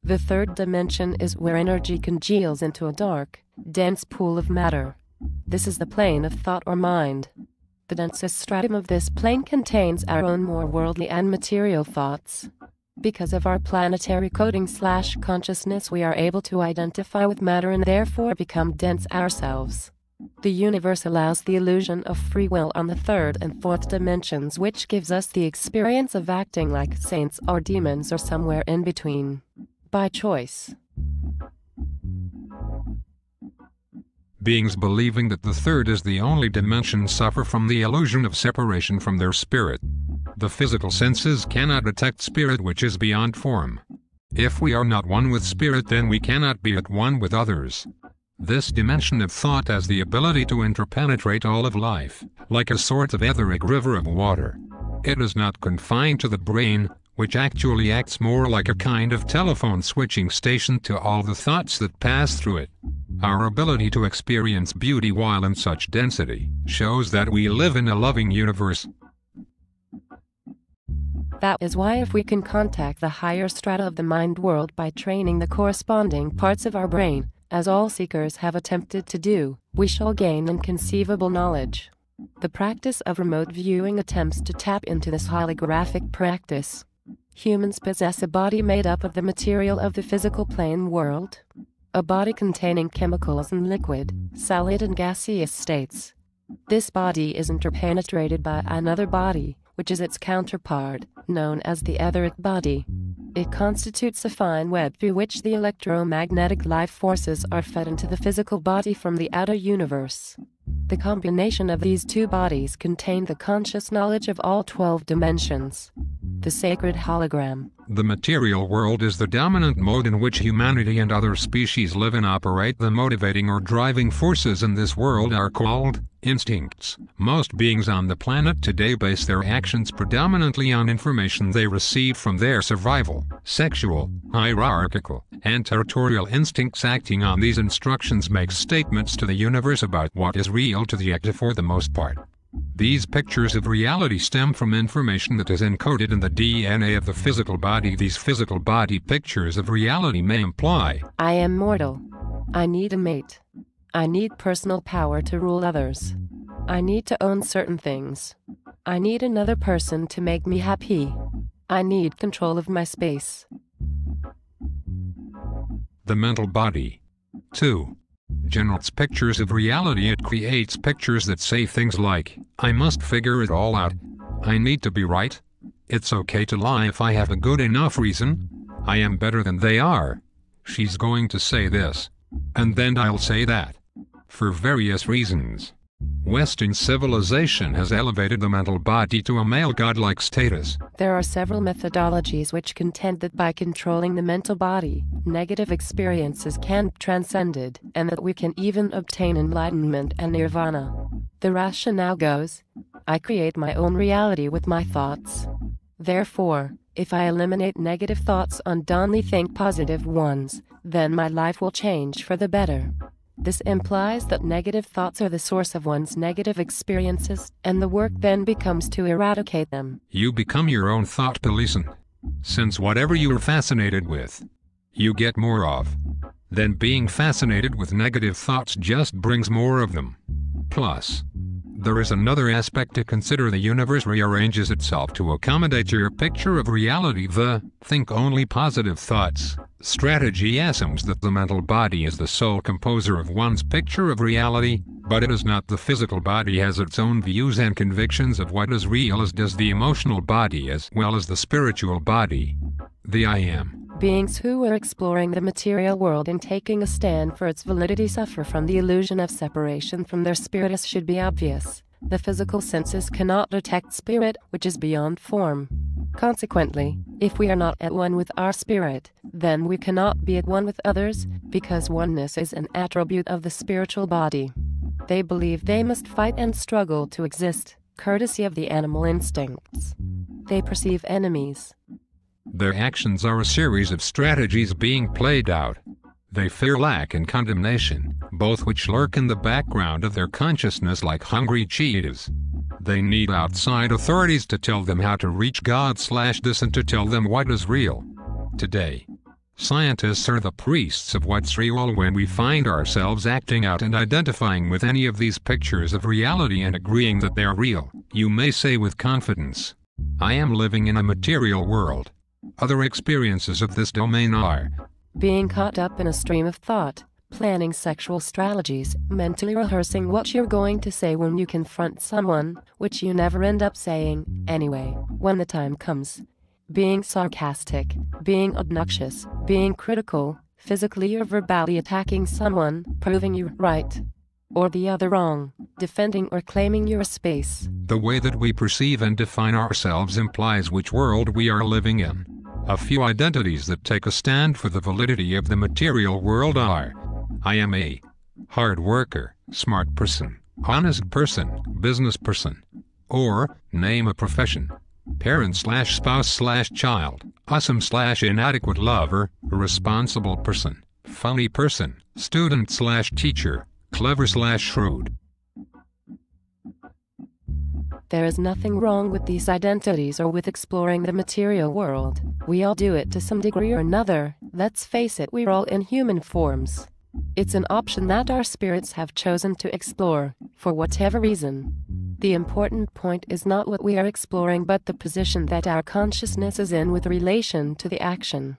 The third dimension is where energy congeals into a dark, dense pool of matter. This is the plane of thought or mind. The densest stratum of this plane contains our own more worldly and material thoughts. Because of our planetary coding/consciousness, we are able to identify with matter and therefore become dense ourselves. The universe allows the illusion of free will on the third and fourth dimensions, which gives us the experience of acting like saints or demons or somewhere in between. By choice. Beings believing that the third is the only dimension suffer from the illusion of separation from their spirit. The physical senses cannot detect spirit, which is beyond form. If we are not one with spirit, then we cannot be at one with others. This dimension of thought has the ability to interpenetrate all of life, like a sort of etheric river of water. It is not confined to the brain, which actually acts more like a kind of telephone switching station to all the thoughts that pass through it. Our ability to experience beauty while in such density shows that we live in a loving universe. That is why if we can contact the higher strata of the mind world by training the corresponding parts of our brain, as all seekers have attempted to do, we shall gain inconceivable knowledge. The practice of remote viewing attempts to tap into this holographic practice. Humans possess a body made up of the material of the physical plane world. A body containing chemicals in liquid, solid and gaseous states. This body is interpenetrated by another body, which is its counterpart, known as the etheric body. It constitutes a fine web through which the electromagnetic life forces are fed into the physical body from the outer universe. The combination of these two bodies contain the conscious knowledge of all 12 dimensions. The sacred hologram. The material world is the dominant mode in which humanity and other species live and operate. The motivating or driving forces in this world are called instincts. Most beings on the planet today base their actions predominantly on information they receive from their survival, sexual, hierarchical, and territorial instincts. Acting on these instructions makes statements to the universe about what is real to the active for the most part. These pictures of reality stem from information that is encoded in the DNA of the physical body. These physical body pictures of reality may imply, I am mortal. I need a mate. I need personal power to rule others. I need to own certain things. I need another person to make me happy. I need control of my space. The mental body. 2. Generates pictures of reality. It creates pictures that say things like, I must figure it all out. I need to be right. It's okay to lie if I have a good enough reason. I am better than they are. She's going to say this. And then I'll say that. For various reasons. Western civilization has elevated the mental body to a male godlike status. There are several methodologies which contend that by controlling the mental body, negative experiences can be transcended, and that we can even obtain enlightenment and nirvana. The rationale goes, I create my own reality with my thoughts. Therefore, if I eliminate negative thoughts and only think positive ones, then my life will change for the better. This implies that negative thoughts are the source of one's negative experiences, and the work then becomes to eradicate them. You become your own thought policeman. Since whatever you are fascinated with, you get more of. Then being fascinated with negative thoughts just brings more of them. Plus, there is another aspect to consider. The universe rearranges itself to accommodate your picture of reality. The think only positive thoughts strategy assumes that the mental body is the sole composer of one's picture of reality, but it is not. The physical body has its own views and convictions of what is real, as does the emotional body as well as the spiritual body. The I am. Beings who are exploring the material world and taking a stand for its validity suffer from the illusion of separation from their spirit. As should be obvious, the physical senses cannot detect spirit, which is beyond form. Consequently, if we are not at one with our spirit, then we cannot be at one with others, because oneness is an attribute of the spiritual body. They believe they must fight and struggle to exist, courtesy of the animal instincts. They perceive enemies. Their actions are a series of strategies being played out. They fear lack and condemnation, both which lurk in the background of their consciousness like hungry cheetahs. They need outside authorities to tell them how to reach God/this and to tell them what is real. Today, Scientists are the priests of what's real when we find ourselves acting out and identifying with any of these pictures of reality and agreeing that they're real. You may say with confidence, I am living in a material world. Other experiences of this domain are being caught up in a stream of thought, planning sexual strategies, mentally rehearsing what you're going to say when you confront someone, which you never end up saying anyway, when the time comes. Being sarcastic, being obnoxious, being critical, physically or verbally attacking someone, proving you're right or the other wrong, defending or claiming your space. The way that we perceive and define ourselves implies which world we are living in. A few identities that take a stand for the validity of the material world are: I am a hard worker, smart person, honest person, business person. Or, name a profession. Parent/spouse/child, awesome/inadequate lover, responsible person, funny person, student/teacher, clever/shrewd. There is nothing wrong with these identities or with exploring the material world. We all do it to some degree or another. Let's face it, we're all in human forms. It's an option that our spirits have chosen to explore, for whatever reason. The important point is not what we are exploring but the position that our consciousness is in with relation to the action.